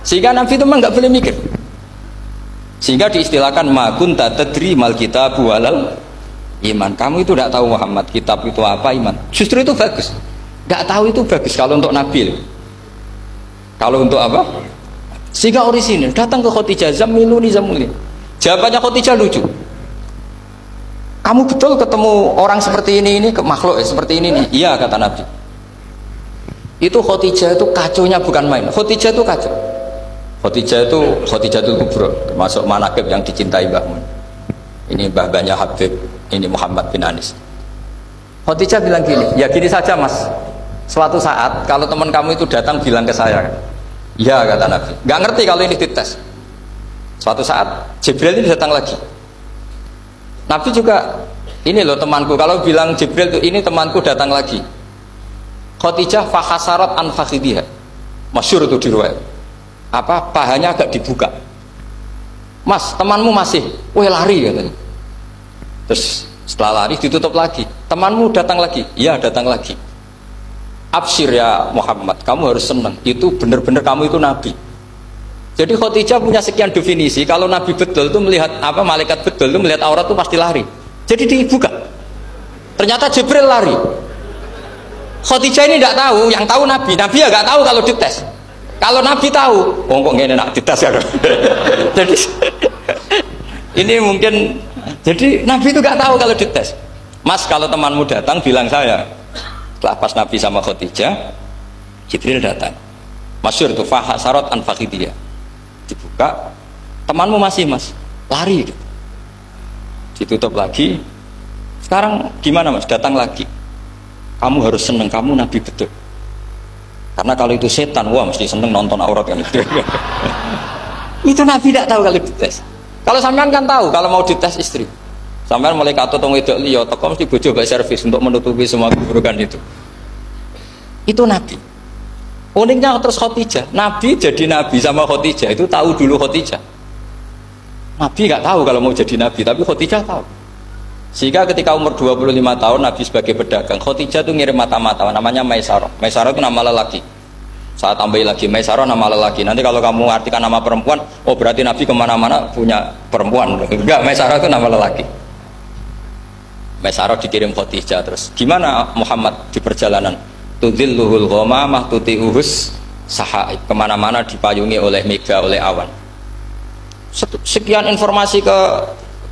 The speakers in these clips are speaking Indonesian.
Sehingga Nabi itu memang nggak boleh mikir. Sehingga diistilahkan ma kunta tadri mal kitabu walal iman. Kamu itu tidak tahu Muhammad, kitab itu apa, iman. Justru itu bagus. Nggak tahu itu bagus kalau untuk Nabi. Kalau untuk apa? Sehingga orisinil datang ke Khadijah, zamiluni zamulin. Jawabannya Khadijah lucu. Kamu betul ketemu orang seperti ini ke makhluk seperti ini nih? Iya, kata Nabi. Itu Khadijah itu kacaunya bukan main. Khadijah itu kacau. Khadijah itu kubro, termasuk manaqib yang dicintai Mbah Mun. Ini mbah-mbahnya Habib, ini Muhammad bin Anis. Khadijah bilang gini, ya gini saja mas. Suatu saat kalau teman kamu itu datang bilang ke saya, ya kata Nabi. Nggak ngerti kalau ini dites. Suatu saat Jibril ini datang lagi. Nabi juga, ini loh temanku. Kalau bilang Jibril itu ini temanku datang lagi. Khadijah fakhasarat an fakhidiha. Masyhur itu di riwayat. Apa pahanya agak dibuka. Mas, temanmu masih, weh lari katanya. Terus setelah lari ditutup lagi. Temanmu datang lagi, iya datang lagi. Absyir ya Muhammad, kamu harus senang. Itu benar-benar kamu itu Nabi. Jadi Khadijah punya sekian definisi. Kalau Nabi betul itu melihat apa, malaikat betul itu melihat aurat itu pasti lari. Jadi dibuka. Ternyata Jibril lari. Khadijah ini tidak tahu, yang tahu Nabi. Nabi ya nggak tahu kalau dites. Kalau Nabi tahu, kok ngene nak dites ya. Jadi ini mungkin, jadi Nabi itu nggak tahu kalau dites. Mas, kalau temanmu datang bilang saya. Setelah pas Nabi sama Khadijah, Jibril datang. Masyhur itu fahasarat an fakhidiyah. Dibuka, temanmu masih mas, lari. Ditutup lagi. Sekarang gimana mas? Datang lagi. Kamu harus seneng, kamu Nabi betul. Karena kalau itu setan, wah mesti seneng nonton aurat kan itu. Itu Nabi tidak tahu kalau dites. Kalau sampean kan tahu kalau mau dites istri. Sampean mulai katut tong wedok liya, teko mesti bojo bae servis untuk menutupi semua keburukan itu. Itu Nabi. Uniknya terus Khadijah. Nabi jadi Nabi sama Khadijah itu tahu dulu Khadijah. Nabi nggak tahu kalau mau jadi Nabi, tapi Khadijah tahu. Sehingga ketika umur 25 tahun Nabi sebagai pedagang, Khadijah itu ngirim mata-mata namanya Maisarah. Maisarah itu nama lelaki. Saya tambahin lagi, Maisarah nama lelaki. Nanti kalau kamu artikan nama perempuan, oh berarti Nabi kemana-mana punya perempuan. Enggak, Maisarah itu nama lelaki. Maisarah dikirim Khadijah. Terus gimana Muhammad di perjalanan? Tudhilluhul ghamamah tuti'uhus sahaib. Kemana-mana dipayungi oleh mega, oleh awan. Sekian informasi ke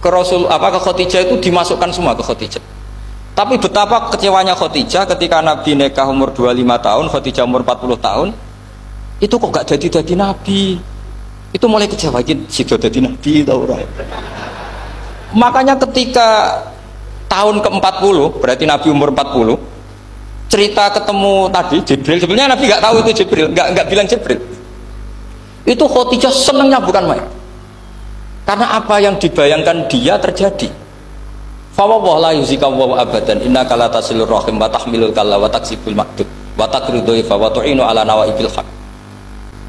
Rasul ke Khadijah itu dimasukkan semua ke Khadijah. Tapi betapa kecewanya Khadijah ketika Nabi nikah umur 25 tahun, Khadijah umur 40 tahun. Itu kok gak jadi Nabi. Itu mulai kecewa gitu, sido jadi Nabi tau ora. Makanya ketika tahun ke-40, berarti Nabi umur 40, cerita ketemu tadi Jibril, sebenarnya Nabi gak tahu itu Jibril, gak bilang Jibril. Itu Khadijah senengnya bukan main. Karena apa yang dibayangkan dia terjadi. Fa la yuzika wa abadan innaka la tasilur rahim wa tahmilul kalla wa taksibul maqdud wa taqridu fa wa tu'inu ala nawaibil haq.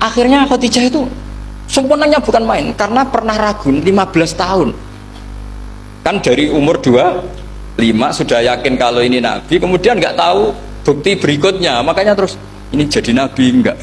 Akhirnya Khadijah itu sempurnanya bukan main karena pernah ragu 15 tahun. Kan dari umur 25 sudah yakin kalau ini Nabi, kemudian nggak tahu bukti berikutnya, makanya terus ini jadi Nabi enggak.